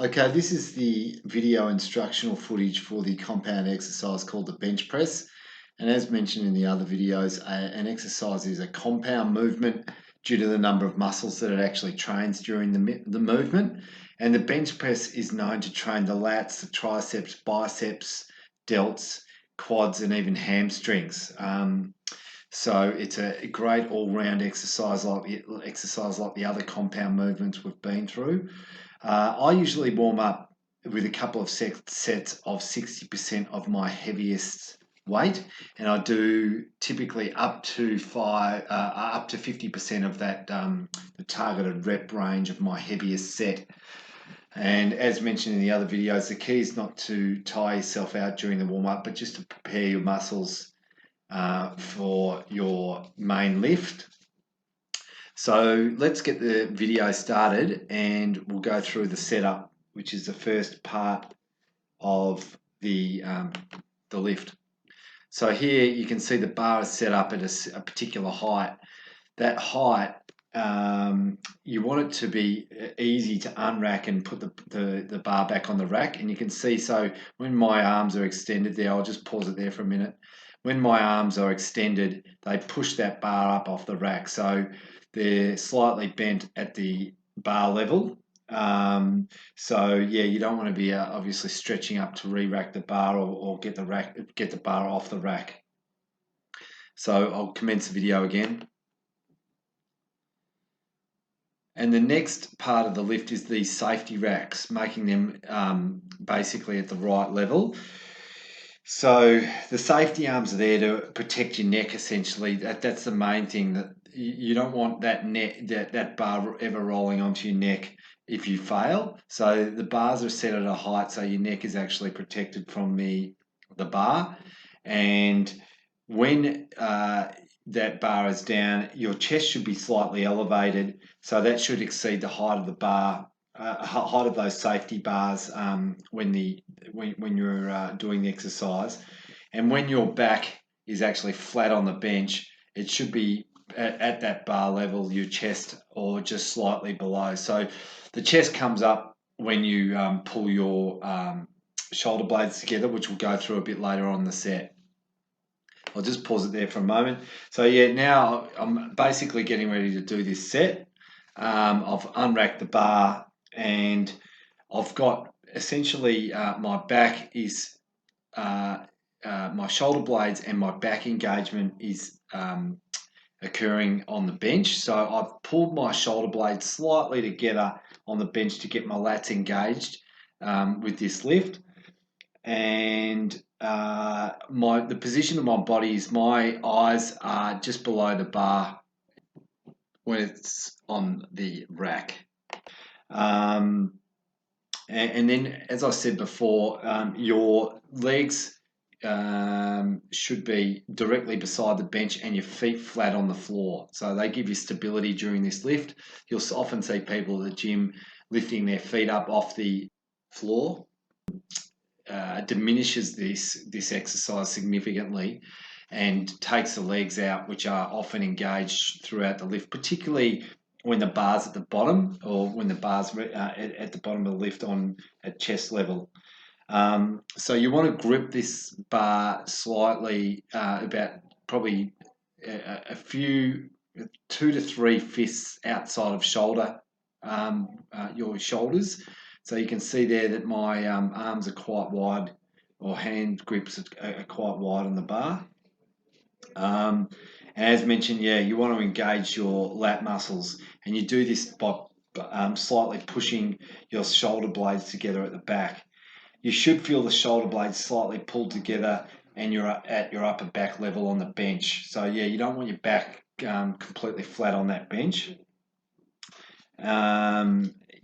Okay, this is the video instructional footage for the compound exercise called the bench press. And as mentioned in the other videos, an exercise is a compound movement due to the number of muscles that it actually trains during the movement. And the bench press is known to train the lats, the triceps, biceps, delts, quads, and even hamstrings. So it's a great all-round exercise like the other compound movements we've been through. I usually warm up with a couple of sets of 60% of my heaviest weight, and I do typically up to 50% of that the targeted rep range of my heaviest set. And as mentioned in the other videos, the key is not to tire yourself out during the warm up, but just to prepare your muscles for your main lift. So let's get the video started and we'll go through the setup, which is the first part of the lift. So here you can see the bar is set up at a particular height. That height, you want it to be easy to unrack and put the bar back on the rack. And you can see, so when my arms are extended there, I'll just pause it there for a minute. When my arms are extended, they push that bar up off the rack. So they're slightly bent at the bar level. So yeah, you don't want to be obviously stretching up to re-rack the bar or get the bar off the rack. So I'll commence the video again. And the next part of the lift is these safety racks, making them basically at the right level. So the safety arms are there to protect your neck essentially. That's the main thing, that you don't want that bar ever rolling onto your neck if you fail. So the bars are set at a height so your neck is actually protected from the bar. And when that bar is down, your chest should be slightly elevated, so that should exceed the height of the bar, height of those safety bars when you're doing the exercise. And when your back is actually flat on the bench, it should be at that bar level, your chest, or just slightly below. So the chest comes up when you pull your shoulder blades together, which we'll go through a bit later on in the set. I'll just pause it there for a moment. So yeah, now I'm basically getting ready to do this set. I've unracked the bar and I've got essentially my back is, my shoulder blades and my back engagement is occurring on the bench. So I've pulled my shoulder blades slightly together on the bench to get my lats engaged with this lift. And the position of my body is my eyes are just below the bar when it's on the rack. And then, as I said before, your legs should be directly beside the bench and your feet flat on the floor. So they give you stability during this lift. You'll often see people at the gym lifting their feet up off the floor. Diminishes this exercise significantly and takes the legs out, which are often engaged throughout the lift, particularly when the bar's at the bottom or when the bar's at the bottom of the lift at chest level. So you want to grip this bar slightly, about probably a few 2 to 3 fists outside of your shoulders. So you can see there that my arms are quite wide, or hand grips are quite wide on the bar. As mentioned, yeah, you want to engage your lat muscles, and you do this by slightly pushing your shoulder blades together at the back. You should feel the shoulder blades slightly pulled together and you're at your upper back level on the bench. So yeah, you don't want your back completely flat on that bench.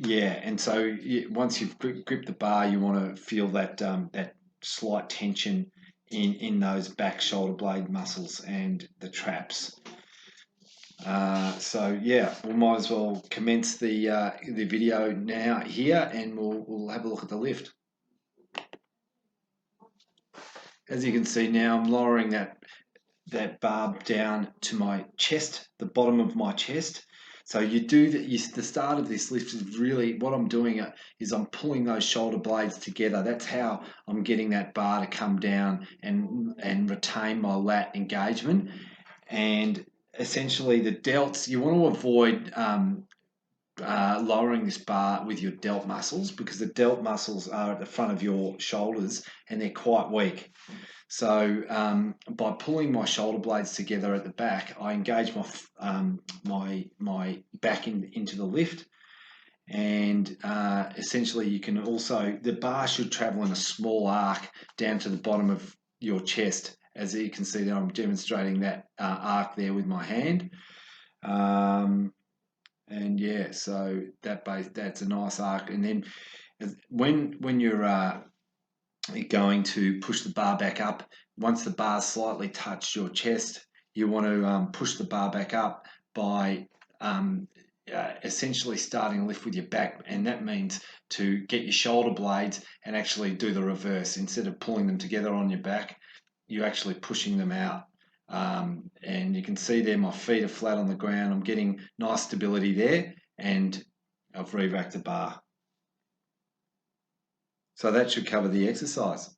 Yeah, and so once you've gripped the bar, you want to feel that slight tension in those back shoulder blade muscles and the traps. So yeah, we might as well commence the video now here, and we'll have a look at the lift. As you can see now, I'm lowering that bar down to my chest, the bottom of my chest. So you do that. The start of this lift is really what I'm doing is I'm pulling those shoulder blades together. That's how I'm getting that bar to come down and retain my lat engagement. And essentially, the delts you want to avoid lowering this bar with your delt muscles because the delt muscles are at the front of your shoulders and they're quite weak. So by pulling my shoulder blades together at the back, I engage my back into the lift, and essentially you can also the bar should travel in a small arc down to the bottom of your chest. As you can see, there I'm demonstrating that arc there with my hand. And yeah, so that's a nice arc. And then when you're going to push the bar back up, once the bar slightly touched your chest, you want to push the bar back up by essentially starting a lift with your back, and that means to get your shoulder blades and actually do the reverse. Instead of pulling them together on your back, you're actually pushing them out. And you can see there my feet are flat on the ground. I'm getting nice stability there, and I've re-racked the bar. So that should cover the exercise.